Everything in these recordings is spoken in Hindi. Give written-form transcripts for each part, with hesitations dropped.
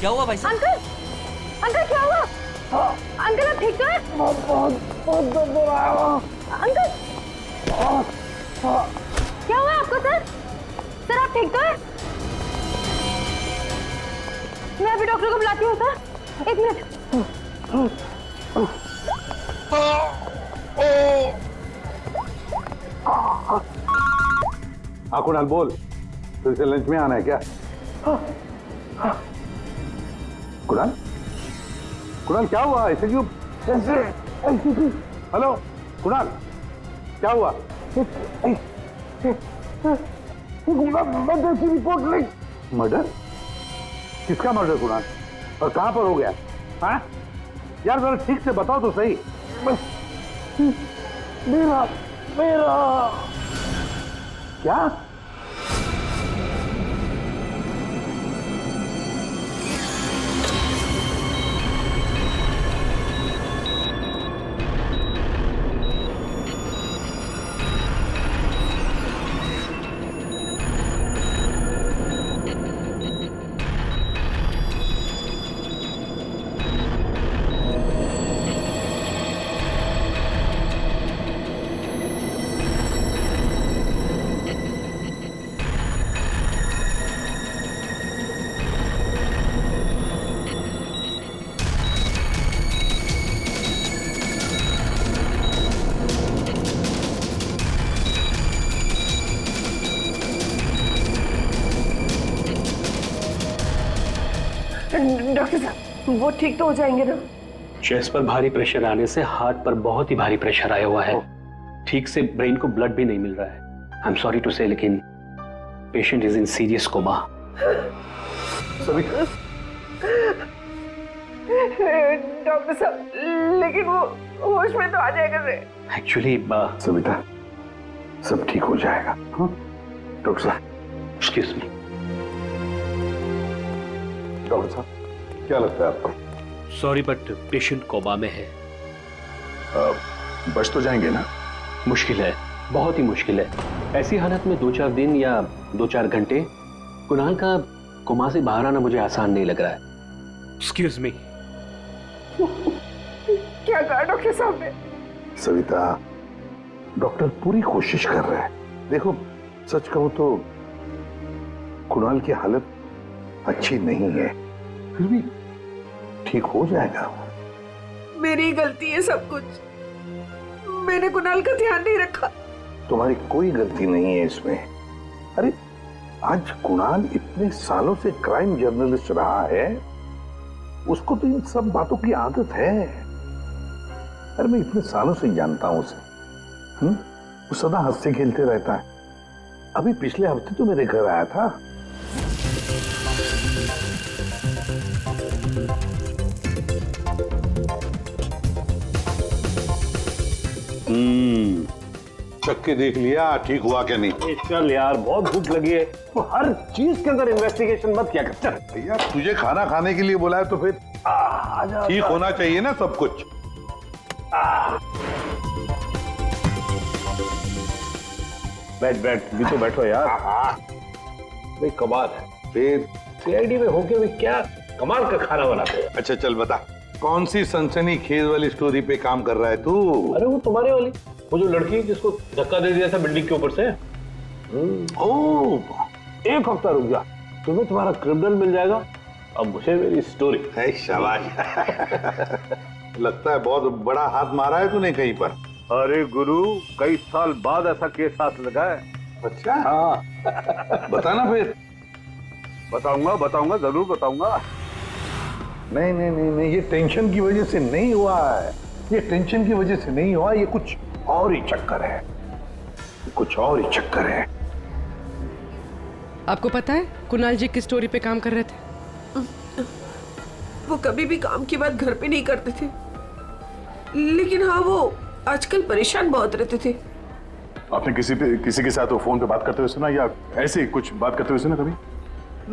क्या हुआ भाई साहब? अंकल, अंकल क्या हुआ? अंकल आप ठीक तो हैं? बहुत दर्द हो रहा है अंकल। क्या हुआ आपको सर? सर आप ठीक तो हैं? मैं अभी डॉक्टर को बुलाती हूँ सर, 1 मिनट। हाँ कुणाल बोल, फिर से लंच में आना है क्या? कुणाल, कुणाल क्या हुआ? ऐसे क्यों? हेलो कुणाल, क्या हुआ? मर्डर की रिपोर्ट लिख। मर्डर? किसका मर्डर कुणाल? और कहां पर हो गया? हाँ यार जरा ठीक से बताओ तो सही। मेरा क्या? डॉक्टर साहब वो ठीक तो हो जाएंगे ना? चेस्ट पर भारी प्रेशर आने से हार्ट पर बहुत ही भारी प्रेशर आया हुआ है। ठीक से ब्रेन को ब्लड भी नहीं मिल रहा है। I am sorry to say, लेकिन patient is in serious coma. Doctor साहब लेकिन वो होश में तो आ जाएगा रे। एक्चुअली सविता सब ठीक हो जाएगा। डॉक्टर साहब एक्सक्यूज मी। डॉक्टर साहब क्या लगता है आपको? सॉरी बट पेशेंट कोमा में है। बच तो जाएंगे ना? मुश्किल है, बहुत ही मुश्किल है। ऐसी हालत में 2-4 दिन या 2-4 घंटे कुणाल का कोमा से बाहर आना मुझे आसान नहीं लग रहा है। Excuse me. क्या कहा डॉक्टर साहब ने? सविता डॉक्टर पूरी कोशिश कर रहे हैं। देखो सच कहूं तो कुणाल की हालत अच्छी नहीं है, फिर भी ठीक हो जाएगा। मेरी गलती है सब कुछ, मैंने कुणाल का ध्यान नहीं रखा। तुम्हारी कोई गलती नहीं है इसमें। अरे आज कुणाल इतने सालों से क्राइम जर्नलिस्ट रहा है, उसको तो इन सब बातों की आदत है। अरे मैं इतने सालों से जानता हूं उसे। वो सदा हंसते खेलते रहता है। अभी पिछले हफ्ते तो मेरे घर आया था। चख के देख लिया ठीक हुआ क्या नहीं? चल यार बहुत भूख लगी है, तो हर चीज के अंदर इन्वेस्टिगेशन मत क्या कर। चल भैया तुझे खाना खाने के लिए बोला है तो फिर ठीक होना चाहिए ना सब कुछ। बैठ भी तो बैठो यार। भाई कमाल है, फिर सीआईडी में होके भी क्या कमाल का खाना बनाते हैं। अच्छा चल बता, कौन सी सनसनी खेज वाली स्टोरी पे काम कर रहा है तू? अरे वो तुम्हारे वाली, वो जो लड़की जिसको धक्का दे दिया था बिल्डिंग के ऊपर से। ओह 1 हफ्ता रुक जा, तुम्हें तुम्हारा क्रिमिनल मिल जाएगा, अब मुझे मेरी स्टोरी। है शाबाश। लगता है बहुत बड़ा हाथ मारा है तूने कहीं पर। अरे गुरु कई साल बाद ऐसा केस हाथ लगा है। अच्छा हाँ बताना फिर। बताऊंगा जरूर बताऊंगा। नहीं नहीं नहीं नहीं, ये टेंशन की वजह से नहीं हुआ है, ये टेंशन की वजह से नहीं हुआ, ये कुछ और ही चक्कर है, कुछ और ही चक्कर है। आपको पता है कुणाल जी किस स्टोरी पे काम कर रहे थे? वो कभी भी काम की बात घर पे नहीं करते थे, लेकिन हाँ वो आजकल परेशान बहुत रहते थे। आपने किसी के साथ वो फोन पे बात करते हुए सुना या ऐसे कुछ बात करते हुए सुना कभी?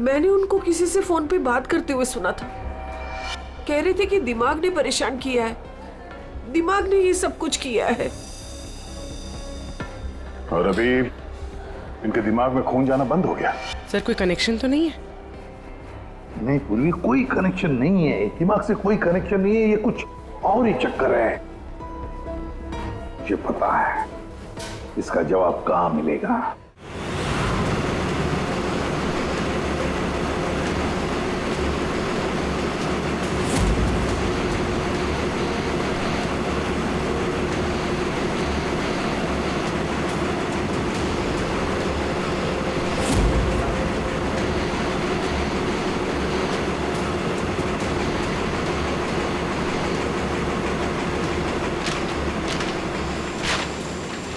मैंने उनको किसी से फोन पे बात करते हुए सुना था। कह रहे थे कि दिमाग ने परेशान किया है, दिमाग ने ये सब कुछ किया है। और अभी इनके दिमाग में खून जाना बंद हो गया। सर कोई कनेक्शन तो नहीं है? नहीं पूर्वी, कोई कनेक्शन नहीं है, दिमाग से कोई कनेक्शन नहीं है, ये कुछ और ही चक्कर है। मुझे पता है इसका जवाब कहां मिलेगा।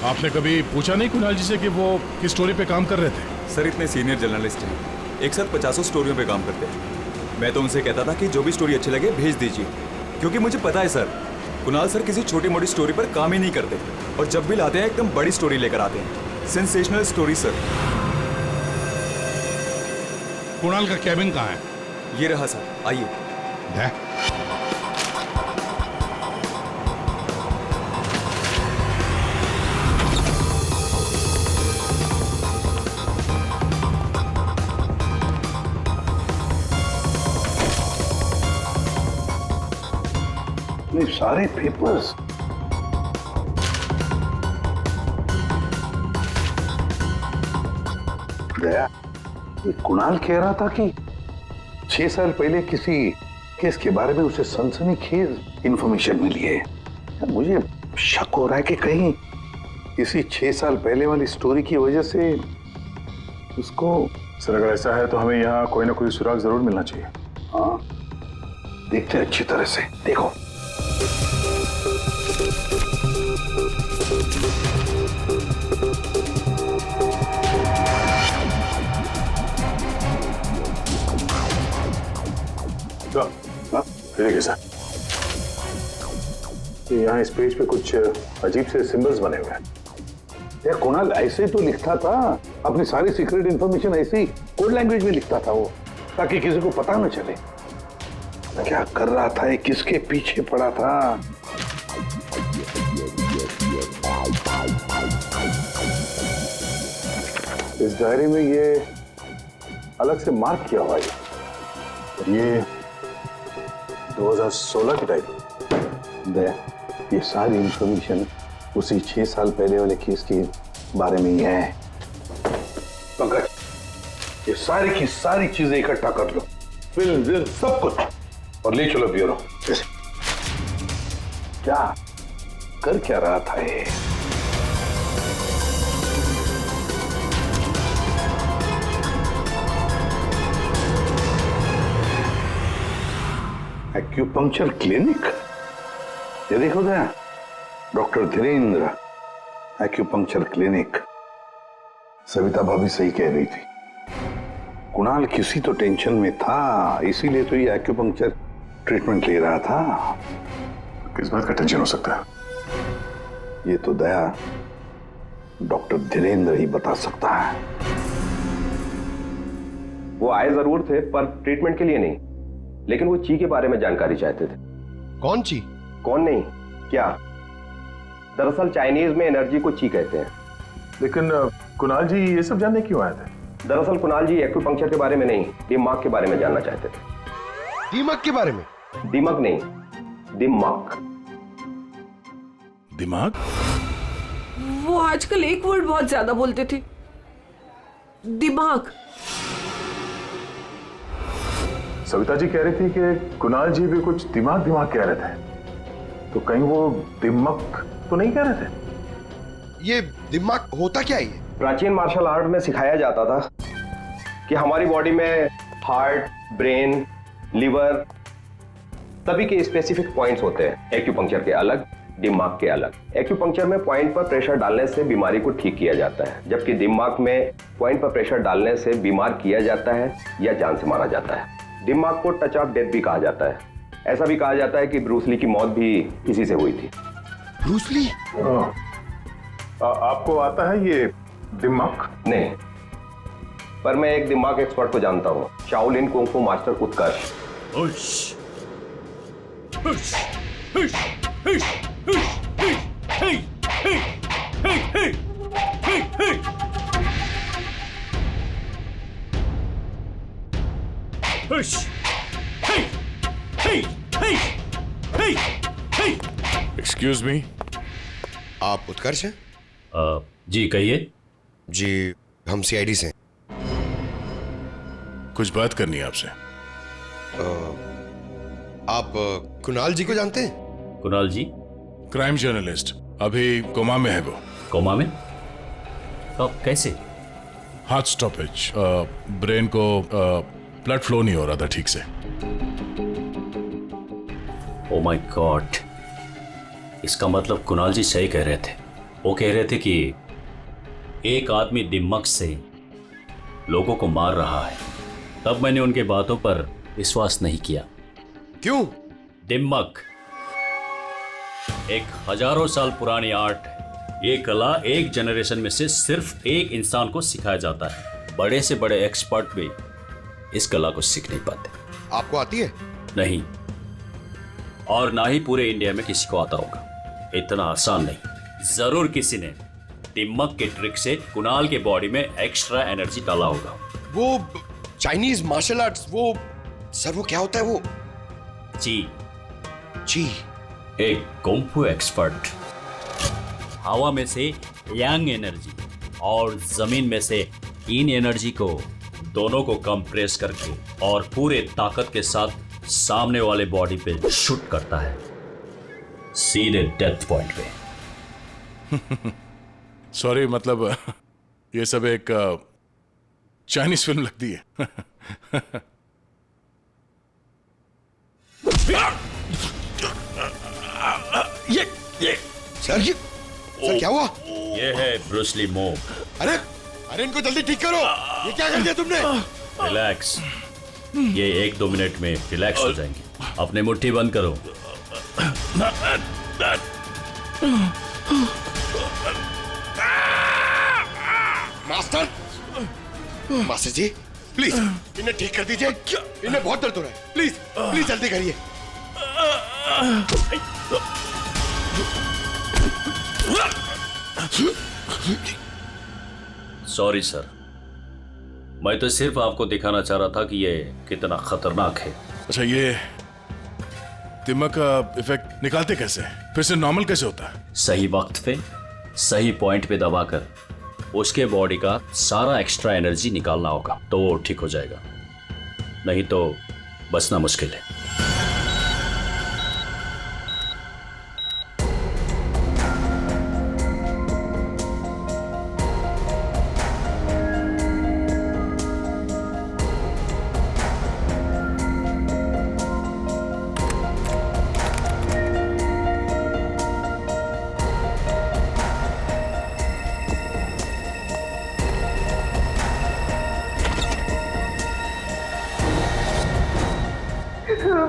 आपने कभी पूछा नहीं कुणाल जी से कि वो किस स्टोरी पे काम कर रहे थे? सर इतने सीनियर जर्नलिस्ट हैं, एक साथ 50 स्टोरियों पे काम करते हैं। मैं तो उनसे कहता था कि जो भी स्टोरी अच्छी लगे भेज दीजिए, क्योंकि मुझे पता है सर, कुणाल सर किसी छोटी मोटी स्टोरी पर काम ही नहीं करते, और जब भी लाते हैं एकदम बड़ी स्टोरी लेकर आते हैं, सेंसेशनल स्टोरी सर। कुणाल का कैबिन कहाँ है? ये रहा सर, आइए। है? ये सारे पेपर्स गया। ये कुणाल कह रहा था कि 6 साल पहले किसी केस के बारे में उसे सनसनीखेज इंफॉर्मेशन मिली है। मुझे शक हो रहा है कि कहीं इसी 6 साल पहले वाली स्टोरी की वजह से उसको। सर अगर ऐसा है तो हमें यहाँ कोई ना कोई सुराग जरूर मिलना चाहिए। हाँ, देखते हैं अच्छी तरह से। देखो देखिए सर, यहाँ इस पेज पे कुछ अजीब से सिंबल्स बने हुए हैं। ये कुणाल ऐसे तो लिखता था, अपनी सारी सीक्रेट इंफॉर्मेशन ऐसे ही कोड लैंग्वेज में लिखता था वो, ताकि किसी को पता न चले क्या कर रहा था, ये किसके पीछे पड़ा था। इस डायरी में ये अलग से मार्क किया हुआ है, ये 2016 की डायरी। ये सारी इंफॉर्मेशन उसी 6 साल पहले वाले केस के बारे में ही है। पंकज, ये सारी की सारी चीजें इकट्ठा कर लो, फिल्म सब कुछ, और ले चलो ब्यूरो। क्या कर क्या रहा था ये? एक्यूपंक्चर क्लिनिक, ये देखो क्या, doctor Dhirendra acupuncture clinic. Savita भाभी सही कह रही थी, कुणाल किसी तो टेंशन में था, इसीलिए तो ये एक्यूपंक्चर ट्रीटमेंट ले रहा था। किस बात का टेंशन हो सकता है? ये तो दया डॉक्टर धीरेन्द्र ही बता सकता है। वो आए जरूर थे पर ट्रीटमेंट के लिए नहीं, लेकिन वो ची के बारे में जानकारी चाहते थे। कौन ची? कौन नहीं, क्या? दरअसल चाइनीज में एनर्जी को ची कहते हैं। लेकिन कुणाल जी ये सब जानने क्यों आए थे? दरअसल कुणाल जी एक्यूपंक्चर के बारे में नहीं, दिमाग के बारे में जानना चाहते थे। दिमाग के बारे में? दिमाग नहीं, दिमाग। दिमाग? वो आजकल एक वर्ड बहुत ज्यादा बोलते थे, दिमाग। सविता जी कह रही थी कि कुणाल जी भी कुछ दिमाग दिमाग कह रहे थे, तो कहीं वो दिमाग तो नहीं कह रहे थे? ये दिमाग होता क्या है? प्राचीन मार्शल आर्ट में सिखाया जाता था कि हमारी बॉडी में हार्ट, ब्रेन, लिवर सभी के स्पेसिफिक पॉइंट्स होते हैं। एक्यूपंक्चर के अलग, दिमाग के अलग। एक्यूपंक्चर में पॉइंट पर प्रेशर डालने से बीमारी को ठीक किया जाता है, जबकि दिमाग में पॉइंट पर प्रेशर डालने से बीमार किया जाता है या जान से मारा जाता है। दिमाग को टच ऑफ डेथ भी कहा जाता है। ऐसा भी कहा जाता है कि ब्रूस ली की मौत भी इसी से हुई थी। Bruce Lee? आपको आता है ये दिमाग? नहीं, पर मैं एक दिमाग एक्सपर्ट को जानता हूँ, शाओलिन कुंग फू मास्टर उत्कर्ष। एक्सक्यूज मी, आप उत्कर्ष हैं? जी कहिए। जी, हम सीआईडी से हैं। कुछ बात करनी है आपसे। आप कुणाल जी को जानते हैं? कुणाल जी? क्राइम जर्नलिस्ट, अभी कोमा में है वो। कोमा में? कब, कैसे? हार्ट स्टॉपेज, ब्रेन को ब्लड फ्लो नहीं हो रहा था ठीक से। ओ माय गॉड, इसका मतलब कुणाल जी सही कह रहे थे। वो कह रहे थे कि एक आदमी दिमाग से लोगों को मार रहा है। तब मैंने उनके बातों पर विश्वास नहीं किया। क्यों? दिमाग एक हजारों साल पुरानी आर्ट है। ये कला एक जनरेशन में से सिर्फ एक इंसान को सिखाया जाता है। बड़े से बड़े एक्सपर्ट भी इस कला को सीख नहीं पाते। आपको आती है? नहीं, और ना ही पूरे इंडिया में किसी को आता होगा। इतना आसान नहीं। जरूर किसी ने दिमाग के ट्रिक से कुणाल के बॉडी में एक्स्ट्रा एनर्जी डाला होगा। वो चाइनीज मार्शल आर्ट्स, वो सर वो क्या होता है वो? जी, जी, एक कुंफू एक्सपर्ट हवा में से यांग एनर्जी और जमीन में से इन एनर्जी को दोनों को कंप्रेस करके और पूरे ताकत के साथ सामने वाले बॉडी पे शूट करता है, सीधे डेथ पॉइंट पे। सॉरी, मतलब ये सब एक चाइनीज फिल्म लगती है। ये सर क्या हुआ? ये है ब्रूस ली मूव। अरे अरे इनको जल्दी ठीक करो। ये क्या कर दिया तुमने? रिलैक्स, ये 1-2 मिनट में रिलैक्स हो जाएंगे। अपने मुट्ठी बंद करो। मास्टर, मास्टर जी प्लीज इन्हें ठीक कर दीजिए। इन्हें बहुत दर्द हो रहा है। प्लीज प्लीज जल्दी करिए। सॉरी सर, मैं तो सिर्फ आपको दिखाना चाह रहा था कि ये कितना खतरनाक है। अच्छा, ये दिमाग का इफेक्ट निकालते कैसे? फिर से नॉर्मल कैसे होता है? सही वक्त पे सही पॉइंट पे दबाकर उसके बॉडी का सारा एक्स्ट्रा एनर्जी निकालना होगा, तो वो ठीक हो जाएगा। नहीं तो बचना मुश्किल है।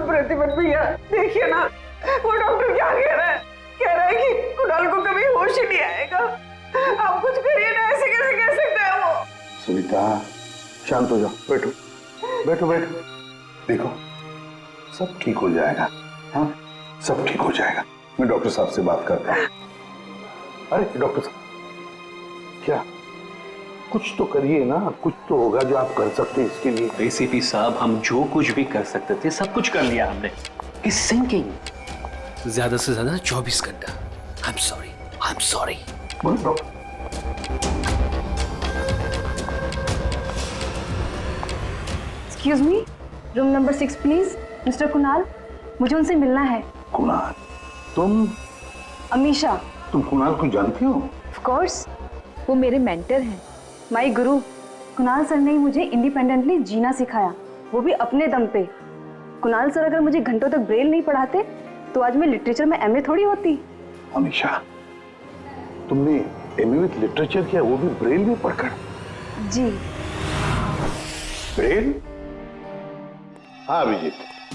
प्रतिपन भैया देखिए ना, वो डॉक्टर क्या कह रहा है? कह रहा है कि कुणाल को कभी होश ही नहीं आएगा। आप कुछ करिए ना, ऐसे कैसे कह सकता है वो? सविता शांत हो जाओ, बैठो बैठो बैठो। देखो सब ठीक हो जाएगा। हाँ, सब ठीक हो जाएगा। मैं डॉक्टर साहब से बात करता हूँ। अरे डॉक्टर साहब, क्या कुछ तो करिए ना, कुछ तो होगा जो आप कर सकते हैं इसके लिए। एसीपी साहब, हम जो कुछ भी कर सकते थे सब कुछ कर लिया हमने। इस सिंकिंग ज्यादा से ज्यादा 24 घंटा। I am sorry. Excuse me, room number 6 please. Mister Kunal, मुझे उनसे मिलना है। कुणाल? तुम? अमीशा। तुम कुणाल को जानती हो? ऑफ कोर्स, वो मेरे मेंटर हैं, माय गुरु। कुणाल सर ने ही मुझे इंडिपेंडेंटली जीना सिखाया, वो भी अपने दम पे। कुणाल सर अगर मुझे घंटों तक ब्रेल नहीं पढ़ाते तो आज मैं लिटरेचर में एमए थोड़ी होती। अमीशा, तुमने एमए विद लिटरेचर किया, वो भी ब्रेल में पढ़कर? जी। ब्रेल? हाँ अभिजीत,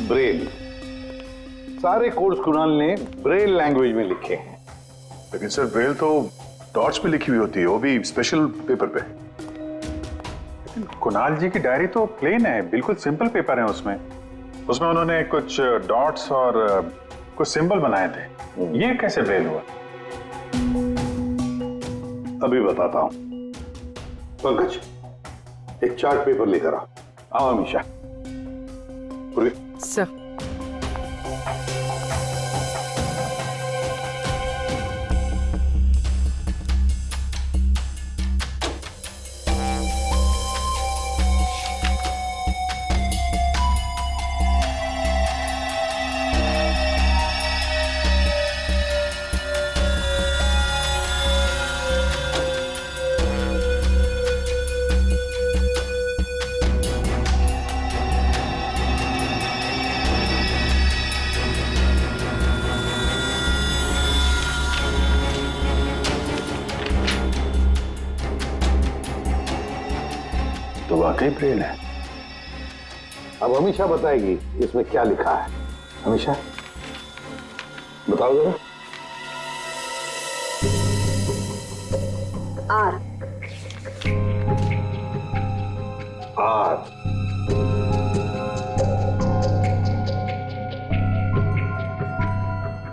ब्रेल। सारे कोर्स कुणाल ने ब्रेल लैंग्वेज में लिखे हैं। लेकिन सर ब्रेल तो डॉट्स पे लिखी हुई होती है, वो भी स्पेशल पेपर पे। लेकिन कुणाल जी की डायरी तो प्लेन है, बिल्कुल सिंपल पेपर है। उसमें उन्होंने कुछ डॉट्स और कुछ सिंबल बनाए थे। ये कैसे ब्रेल हुआ? अभी बताता हूं। पंकज, एक चार्ट पेपर लेकर आओ। आओ अमीशा। सर तो वाकई ब्रेन है। अब हमेशा बताएगी इसमें क्या लिखा है। हमेशा बताओ जरा। R R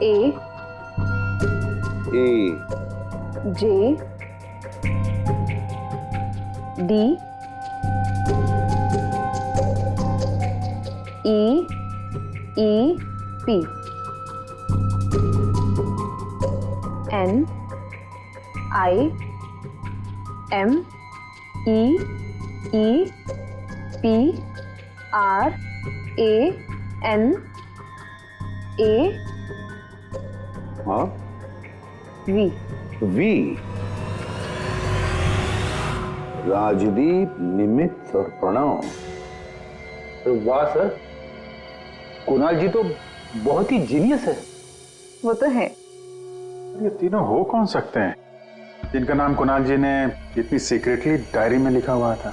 A A J D E P N I M E P R A N A हाँ वी वी राजदीप, निमित और प्रणव। वाह सर, कुणाल जी तो बहुत ही जीनियस है। वो तो है। ये तीनों हो कौन सकते हैं जिनका नाम कुणाल जी ने इतनी सीक्रेटली डायरी में लिखा हुआ था?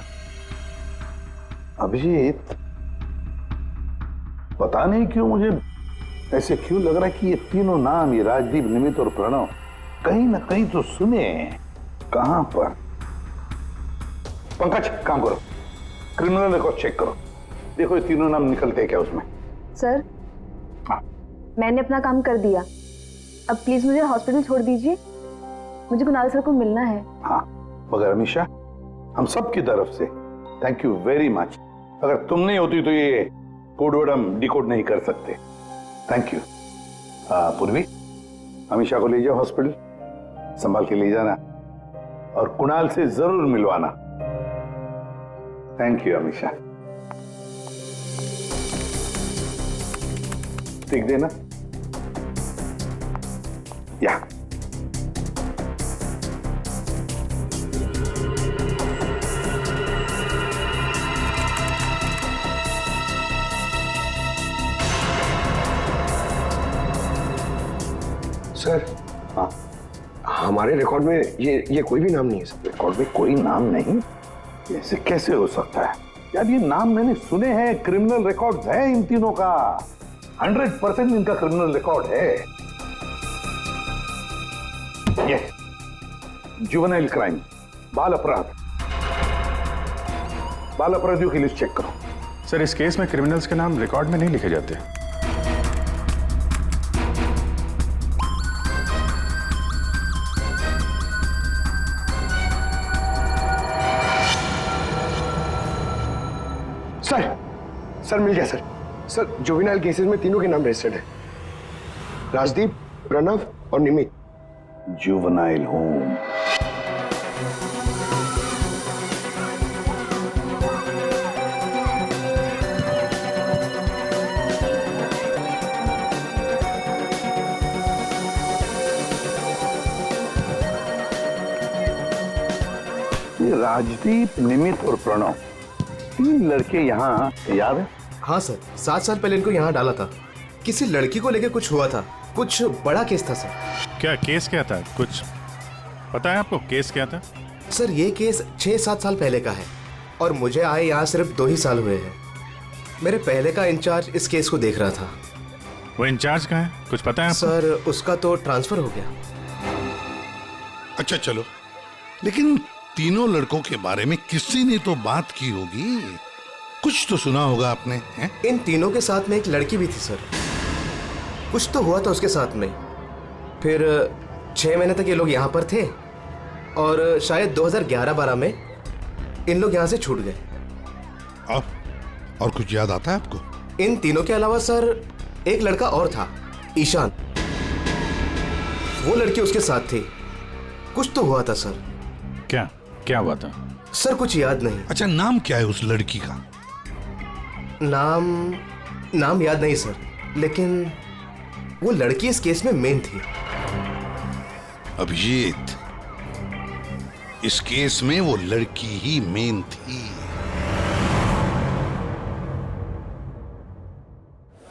अभिजीत, पता नहीं क्यों मुझे ऐसे क्यों लग रहा है कि ये तीनों नाम, ये राजदीप, निमित और प्रणव, कहीं ना कहीं तो सुने। कहां पर? पंकज, काम करो, क्रिमिनल रिकॉर्ड चेक करो, देखो ये तीनों नाम निकलते हैं क्या उसमें। सर, हाँ। मैंने अपना काम कर दिया, अब प्लीज मुझे हॉस्पिटल छोड़ दीजिए, मुझे कुणाल सर को मिलना है। हाँ, मगर अमीशा, हम सब की तरफ से थैंक यू वेरी मच। अगर तुम नहीं होती तो ये कोड वर्ड हम डिकोड नहीं कर सकते। Thank you. पूर्वी, अमीशा को ले जाओ हॉस्पिटल, संभाल के ले जाना और कुणाल से जरूर मिलवाना। Thank you Amisha. ठीक देना या सर, हाँ, हमारे रिकॉर्ड में ये कोई भी नाम नहीं है सर। रिकॉर्ड में कोई नाम नहीं? ऐसे कैसे हो सकता है यार? ये नाम मैंने सुने हैं, क्रिमिनल रिकॉर्ड है इन तीनों का, 100% इनका क्रिमिनल रिकॉर्ड है। ये जुवेनाइल क्राइम, बाल अपराध, बाल अपराधियों की लिस्ट चेक करो। सर, इस केस में क्रिमिनल्स के नाम रिकॉर्ड में नहीं लिखे जाते। सर मिल गया सर। सर, जुवेनाइल केसेस में तीनों के नाम रजिस्टर्ड है, राजदीप, प्रणव और निमित। जुवेनाइल होम, ये राजदीप, निमित और प्रणव, तीन लड़के यहाँ याद है? हाँ सर, 7 साल पहले इनको यहाँ डाला था। किसी लड़की को लेकर कुछ हुआ था, कुछ बड़ा केस था सर। क्या केस क्या था? कुछ पता है आपको केस क्या था? सर, ये केस 6-7 साल पहले का है और मुझे आए यहाँ सिर्फ 2 ही साल हुए हैं। मेरे पहले का इंचार्ज इस केस को देख रहा था। वो इंचार्ज कहाँ है, कुछ पता है आपको? सर, उसका तो ट्रांसफर हो गया। अच्छा चलो, लेकिन तीनों लड़कों के बारे में किसी ने तो बात की होगी, कुछ तो सुना होगा आपने, हैं? इन तीनों के साथ में एक लड़की भी थी सर, कुछ तो हुआ था उसके साथ में। फिर 6 महीने तक ये लोग यहाँ पर थे और शायद 2011-12 में इन लोग यहाँ से छूट गए। और कुछ याद आता है आपको? इन तीनों के अलावा सर एक लड़का और था, ईशान। वो लड़की उसके साथ थी। कुछ तो हुआ था सर। क्या क्या हुआ था? सर कुछ याद नहीं। अच्छा, नाम क्या है उस लड़की का? नाम याद नहीं सर, लेकिन वो लड़की इस केस में मेन थी। अभिजीत, इस केस में वो लड़की ही मेन थी।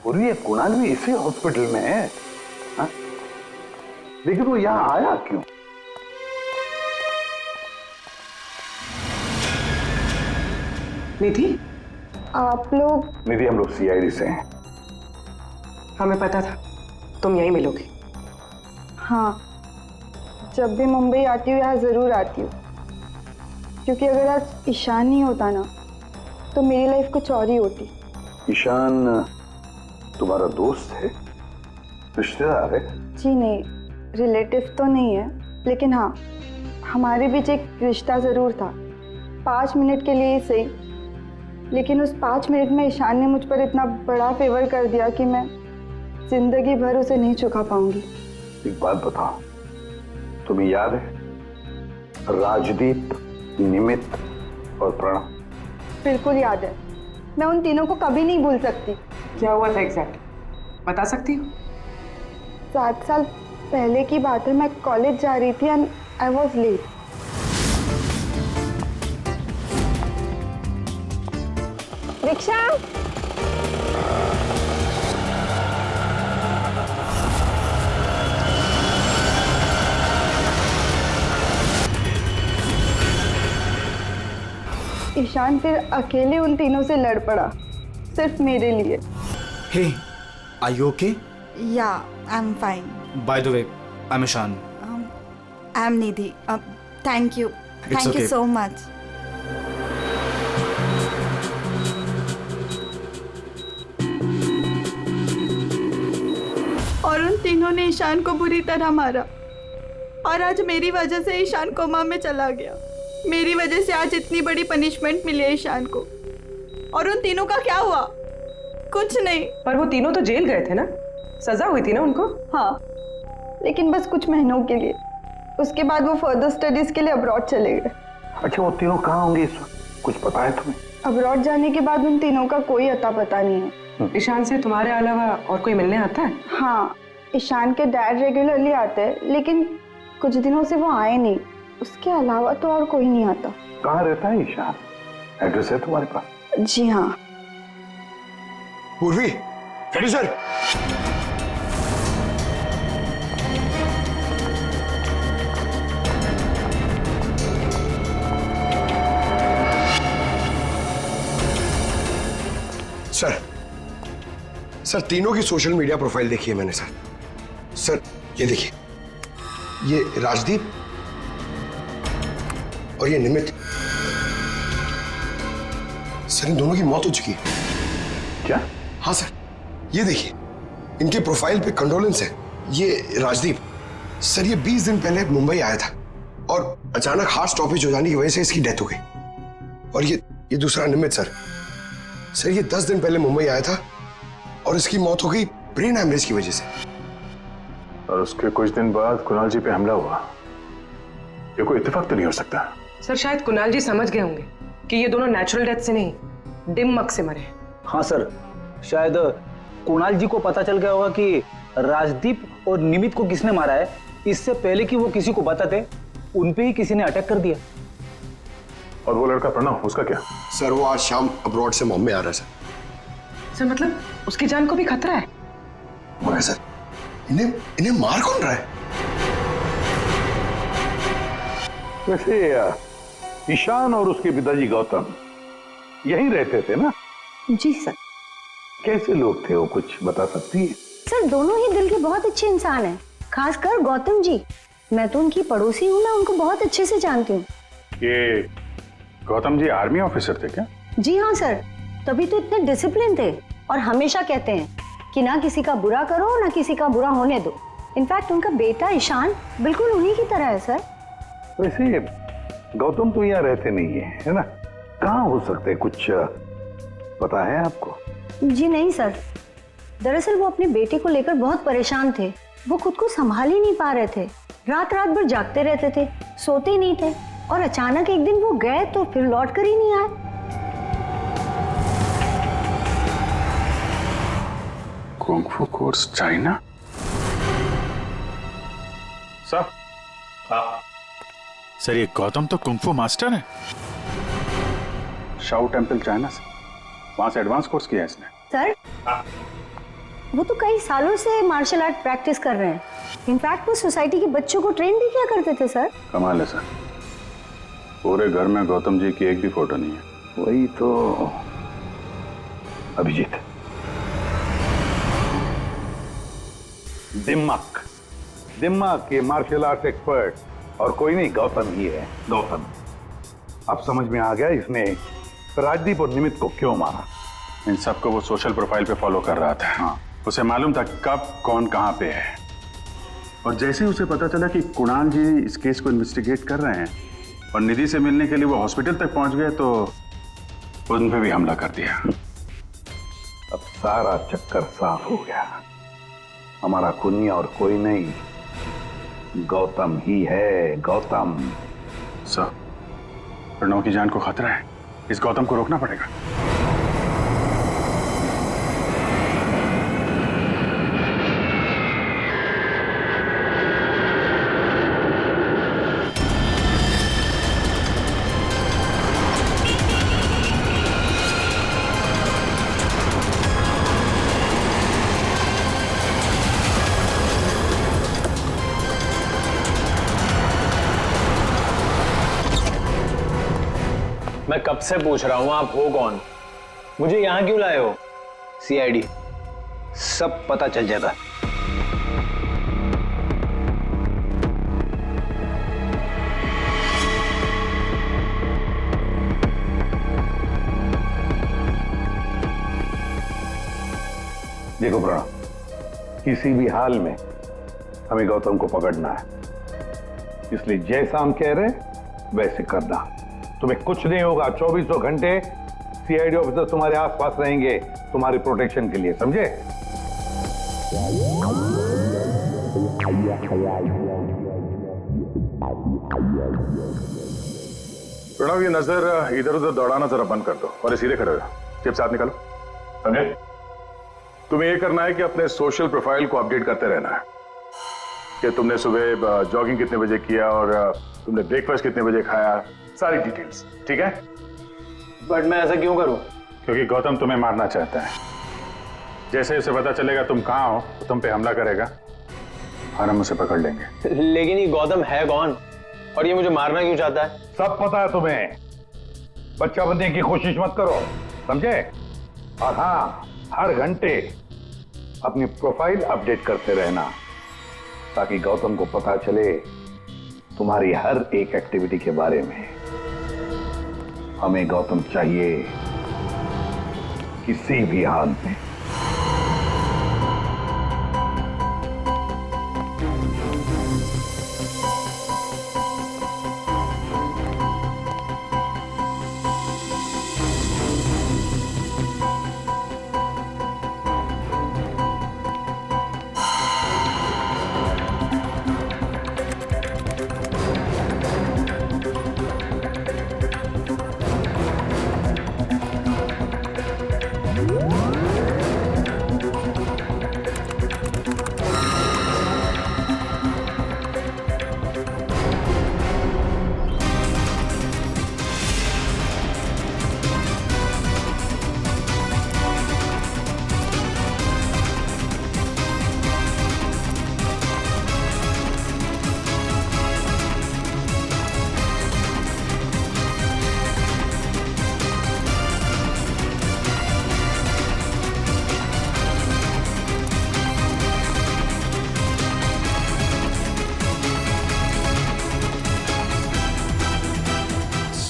और ये कुणाल भी इसी हॉस्पिटल में है, हा? लेकिन वो यहां आया क्यों? निधि, आप लोग? निधि, हम लोग सीआईडी से हैं। हमें पता था तुम यहीं मिलोगे। हाँ, जब भी मुंबई आती हूँ यहाँ ज़रूर आती हूँ, क्योंकि अगर आज ईशान नहीं होता ना तो मेरी लाइफ कुछ और ही होती। ईशान तुम्हारा दोस्त है, रिश्तेदार है? जी नहीं, रिलेटिव तो नहीं है, लेकिन हाँ हमारे बीच एक रिश्ता ज़रूर था, 5 मिनट के लिए ही सही। लेकिन उस 5 मिनट में ईशान ने मुझ पर इतना बड़ा फेवर कर दिया कि मैं जिंदगी भर उसे नहीं चुका पाऊंगी। एक बात बताओ, तुम्हें याद है राजदीप, निमित और प्रणव? बिल्कुल याद है, मैं उन तीनों को कभी नहीं भूल सकती। क्या हुआ था एग्जैक्ट बता सकती हो? 7 साल पहले की बात है, मैं कॉलेज जा रही थी and I was late. Rickshaw, Ishaan फिर अकेले उन तीनों से लड़ पड़ा, सिर्फ मेरे लिए। Hey, are you okay? Yeah, I'm fine. By the way, I am Ishaan. I'm Nidhi. Thank you. It's Thank you okay. so much. और उन तीनों ने ईशान को बुरी तरह मारा, और आज मेरी वजह से ईशान कोमा में चला गया। मेरी वजह से आज इतनी बड़ी पनिशमेंट मिली है ईशान को। और उन तीनों का क्या हुआ? कुछ नहीं। पर वो तीनों तो जेल गए थे ना, सजा हुई थी ना उनको? हाँ, लेकिन बस कुछ महीनों के लिए। उसके बाद वो फर्दर स्टडीज के लिए अब्रॉड चले गए। अच्छा, वो तीनों कहाँ होंगे इस वक्त? कुछ पता है तुम्हें? अब्रॉड जाने के बाद उन तीनों का कोई अता पता नहीं है। ईशान से तुम्हारे अलावा और कोई मिलने आता है? हाँ, ईशान के डैड रेगुलरली आते हैं, लेकिन कुछ दिनों से वो आए नहीं। उसके अलावा तो और कोई नहीं आता। कहाँ रहता है ईशान? एड्रेस है तुम्हारे पास? जी हाँ। पूर्वी, सर। सर, तीनों की सोशल मीडिया प्रोफाइल देखी है मैंने सर। सर, ये देखिए, ये राजदीप और ये निमित। सर, इन दोनों की मौत हो चुकी है। क्या? हाँ सर, ये देखिए, इनके प्रोफाइल पे कंडोलेंस है। ये राजदीप सर, ये 20 दिन पहले मुंबई आया था और अचानक हार्ट स्टॉपेज हो जाने की वजह से इसकी डेथ हो गई। और ये दूसरा निमित सर, ये 10 दिन पहले मुंबई आया था और इसकी मौत हो गई ब्रेन हैमरेज की वजह से। और उसके कुछ दिन बाद कुणाल जी पे हमला हुआ। ये कोई इत्तेफाक तो नहीं हो सकता। सर, शायद कुणाल जी समझ गए होंगे कि ये दोनों नेचुरल डेथ से नहीं, दिमाग से मरे। हाँ सर, शायद कुणाल जी को पता चल गया होगा कि राजदीप और निमित को किसने मारा है। इससे पहले कि वो किसी को बताते, उन पे ही किसी ने अटैक कर दिया। और वो लड़का प्रणव, उसका क्या? सर, वो आज शाम अब्रॉड से बॉम्बे आ रहा है सर। सर, मतलब उसकी जान को भी खतरा है? मगर सर, इन्हें मार कौन रहा है? वैसे ईशान और उसके पिताजी गौतम यहीं रहते थे ना? जी सर। कैसे लोग थे वो, कुछ बता सकती है? सर, दोनों ही दिल के बहुत अच्छे इंसान हैं, खासकर गौतम जी। मैं तो उनकी पड़ोसी हूँ, मैं उनको बहुत अच्छे से जानती हूँ। ये गौतम जी आर्मी ऑफिसर थे क्या? जी हाँ सर, तभी तो इतने डिसिप्लिन थे और हमेशा कहते हैं कि ना किसी का बुरा करो ना किसी का बुरा होने दो। इनफैक्ट उनका बेटा ईशान बिल्कुल उन्हीं की तरह है सर। वैसे गौतम तो यहाँ रहते नहीं है ना? कहाँ हो सकते, कुछ पता है आपको? जी नहीं सर, दरअसल वो अपने बेटे को लेकर बहुत परेशान थे। वो खुद को संभाल ही नहीं पा रहे थे, रात रात भर जागते रहते थे, सोते ही नहीं थे, और अचानक एक दिन वो गए तो फिर लौट कर ही नहीं आए। Kung fu course China? Sir, sir ये गौतम तो कुंग-फू मास्टर है, शाओ टेम्पल चाइना से, वहां से एडवांस कोर्स किया है इसने। सर, वो तो कई सालों से मार्शल आर्ट प्रैक्टिस कर रहे हैं। इनफैक्ट वो सोसाइटी के बच्चों को ट्रेन भी किया करते थे सर। कमाल है सर, पूरे घर में गौतम जी की एक भी फोटो नहीं है। वही तो अभिजीत, दिमाग दिमाग के मार्शल आर्ट एक्सपर्ट और कोई नहीं, गौतम ही है, गौतम। अब समझ में आ गया इसने राजदीप और निमित को क्यों मारा। इन सबको वो सोशल प्रोफाइल पे फॉलो कर रहा था। हाँ। उसे मालूम था कब कौन कहां पे है, और जैसे ही उसे पता चला कि कुणाल जी इस केस को इन्वेस्टिगेट कर रहे हैं और निधि से मिलने के लिए वो हॉस्पिटल तक पहुंच गए, तो उन पे भी हमला कर दिया। अब सारा चक्कर साफ हो गया। हमारा खूनी और कोई नहीं, गौतम ही है, गौतम। सर, प्रणव की जान को खतरा है, इस गौतम को रोकना पड़ेगा। मैं कब से पूछ रहा हूं आप हो कौन, मुझे यहां क्यों लाए हो? सीआईडी, सब पता चल जाएगा। देखो प्रणव, किसी भी हाल में हमें गौतम को पकड़ना है, इसलिए जैसा हम कह रहे हैं वैसे करना। तुम्हें कुछ नहीं होगा, 24 घंटे सीआईडी ऑफिसर तुम्हारे आसपास रहेंगे तुम्हारी प्रोटेक्शन के लिए, समझे? प्रणव, ये नजर इधर उधर दौड़ाना जरा बंद कर दो और सीधे खड़े हो, चिप साथ निकालो, समझे? तुम्हें ये करना है कि अपने सोशल प्रोफाइल को अपडेट करते रहना है कि तुमने सुबह जॉगिंग कितने बजे किया और तुमने ब्रेकफास्ट कितने बजे खाया, सारी डिटेल्स, ठीक है? बट मैं ऐसा क्यों करूं? क्योंकि गौतम तुम्हें मारना चाहता है। जैसे उसे पता चलेगा तुम कहां हो तो तुम पे हमला करेगा और हम उसे पकड़ लेंगे। लेकिन ये गौतम है कौन और ये मुझे मारना क्यों चाहता है? सब पता है तुम्हें, बच्चा बनने की कोशिश मत करो, समझे? और हाँ, हर घंटे अपनी प्रोफाइल अपडेट करते रहना ताकि गौतम को पता चले तुम्हारी हर एक एक्टिविटी के बारे में। हमें गौतम चाहिए किसी भी हाल में।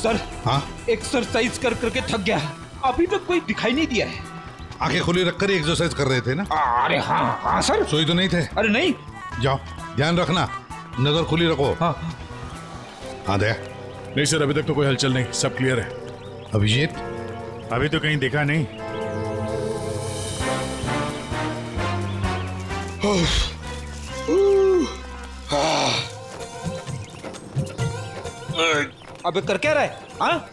सर, हाँ? एक्सरसाइज कर करके थक गया, अभी तक कोई दिखाई नहीं दिया है। आंखें खुली रखकर ही एक्सरसाइज कर रहे थे ना? अरे हाँ हाँ सर। सोई तो नहीं थे? अरे नहीं। जाओ, ध्यान रखना, नजर खुली रखो। हाँ हाँ दे। नहीं सर, अभी तक तो कोई हलचल नहीं, सब क्लियर है। अभिजीत? अभी तो कहीं दिखा नहीं। अबे कर क्या रहा है? हाँ,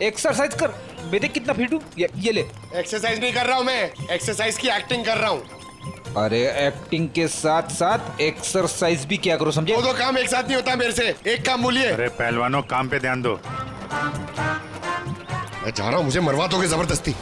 एक्सरसाइज कर। मैं देख कितना फिट हूँ। ये ले। एक्सरसाइज नहीं कर रहा हूँ मैं, एक्सरसाइज की एक्टिंग कर रहा हूँ। अरे एक्टिंग के साथ साथ एक्सरसाइज भी क्या करो, समझे? दो काम एक साथ नहीं होता मेरे से, एक काम बोलिए। अरे पहलवानों, काम पे ध्यान दो। मैं जा रहा हूँ, मुझे मरवा दोगे जबरदस्ती।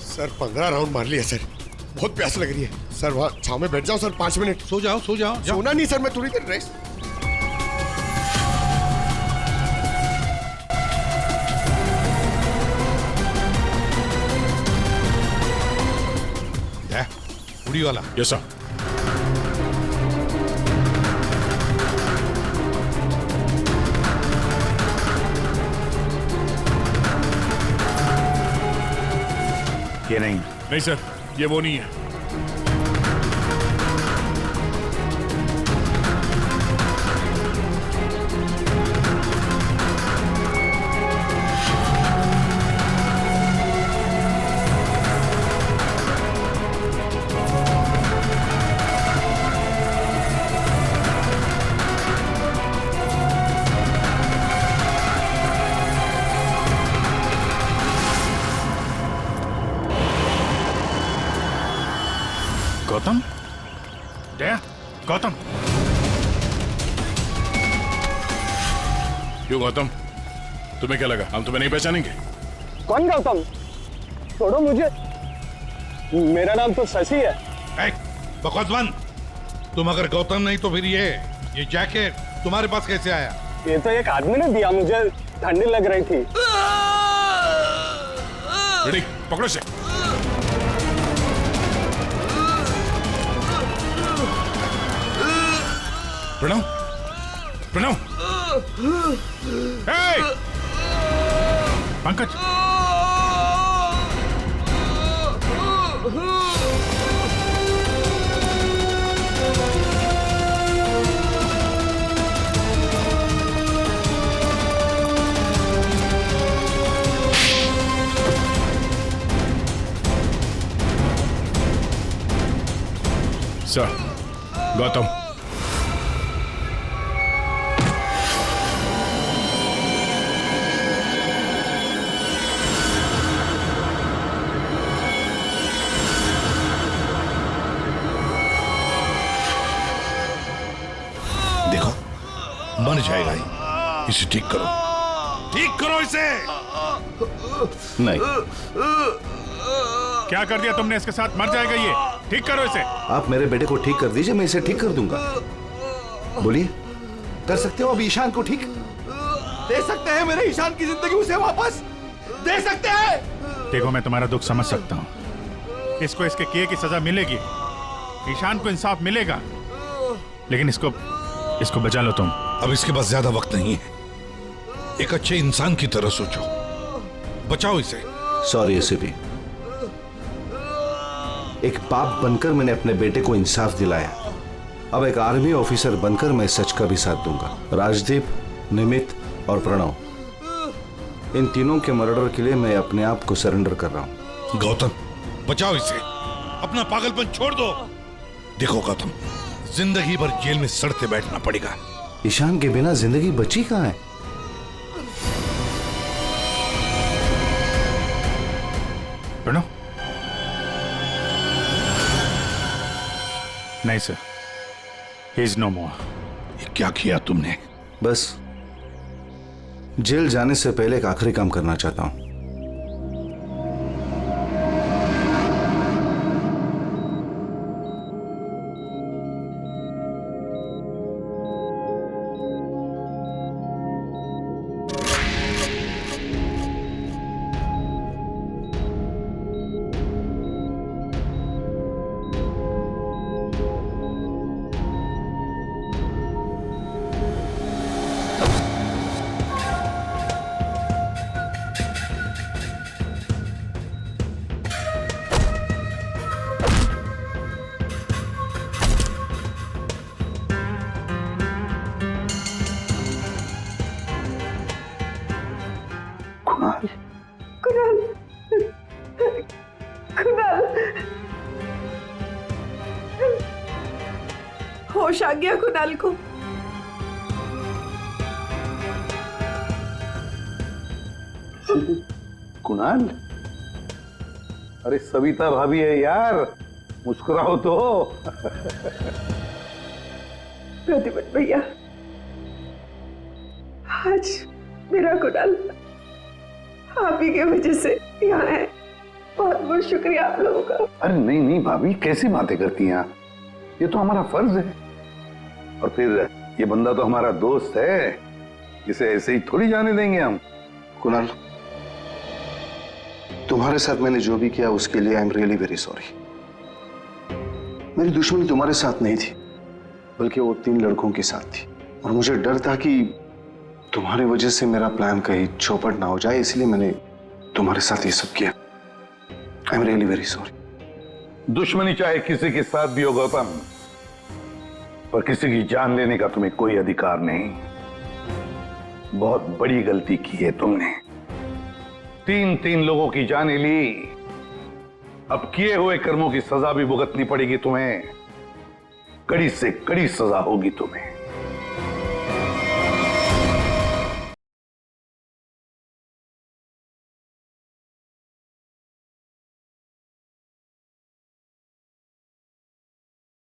सर 15 राउंड मार लिया सर, बहुत प्यास लग रही है सर। वहाँ छाव में बैठ जाओ सर, 5 मिनट। सो जाओ सो जाओ। सोना नहीं सर, मैं थोड़ी देर रेस्ट। उड़ी वाला। Yes sir. ये नहीं सर, ये वो नहीं है। गौतम? जया, गौतम। क्यों गौतम, तुम्हें क्या लगा हम तुम्हें नहीं पहचानेंगे? कौन गौतम? छोड़ो मुझे, मेरा नाम तो शशि है। बकवास बंद। तुम अगर गौतम नहीं तो फिर ये जैकेट तुम्हारे पास कैसे आया? ये तो एक आदमी ने दिया, मुझे ठंडी लग रही थी। रेडी, पकड़ो से। प्रणव, प्रणव। हे! पंकज। सर, गौतम। देखो, मर जाएगा ही। इसे ठीक करो, ठीक करो इसे। नहीं। क्या कर दिया तुमने इसके साथ? मर जाएगा ये। ठीक करो इसे। आप मेरे बेटे को ठीक कर दीजिए, मैं इसे ठीक कर दूंगा। बोलिए, कर सकते हो अब ईशान को ठीक? दे सकते हैं मेरे ईशान की जिंदगी उसे वापस? दे सकते हैं? देखो, मैं तुम्हारा दुख समझ सकता हूँ। इसको इसके किए की सजा मिलेगी, ईशान को इंसाफ मिलेगा, लेकिन इसको बचा लो तुम। अब इसके पास ज्यादा वक्त नहीं है। एक अच्छे इंसान की तरह सोचो, बचाओ इसे। सॉरी एसीपी, एक बाप बनकर मैंने अपने बेटे को इंसाफ दिलाया। अब एक आर्मी ऑफिसर बनकर मैं सच का भी साथ दूंगा। राजदीप, निमित और प्रणव, इन तीनों के मर्डर के लिए मैं अपने आप को सरेंडर कर रहा हूं। गौतम, बचाओ इसे, अपना पागलपन छोड़ दो। देखो गौतम, जिंदगी भर जेल में सड़ते बैठना पड़ेगा। ईशान के बिना जिंदगी बची कहां है? प्रणव? नहीं सर, ही इज नो मोर। क्या किया तुमने? बस जेल जाने से पहले एक आखिरी काम करना चाहता हूं। होश आ गया कुणाल को। कुणाल, अरे सविता भाभी है यार, मुस्कुराओ तो। प्रतिपत भैया, आज मेरा कुणाल आप ही की वजह से यहाँ है। बहुत बहुत शुक्रिया आप लोगों का। अरे नहीं नहीं भाभी, कैसी बातें करती हैं आप? ये तो हमारा फर्ज है। और फिर ये बंदा तो हमारा दोस्त है, इसे ऐसे ही थोड़ी जाने देंगे हम। कुणाल, तुम्हारे साथ मैंने जो भी किया उसके लिए I am really very sorry. मेरी दुश्मनी तुम्हारे साथ नहीं थी, बल्कि वो 3 लड़कों के साथ थी। और मुझे डर था कि तुम्हारी वजह से मेरा प्लान कहीं चौपट ना हो जाए, इसलिए मैंने तुम्हारे साथ ये सब किया। I am really very sorry. दुश्मनी चाहे किसी के साथ भी हो गौतम, पर किसी की जान लेने का तुम्हें कोई अधिकार नहीं। बहुत बड़ी गलती की है तुमने। 3 लोगों की जानें ली, अब किए हुए कर्मों की सजा भी भुगतनी पड़ेगी तुम्हें। कड़ी से कड़ी सजा होगी तुम्हें।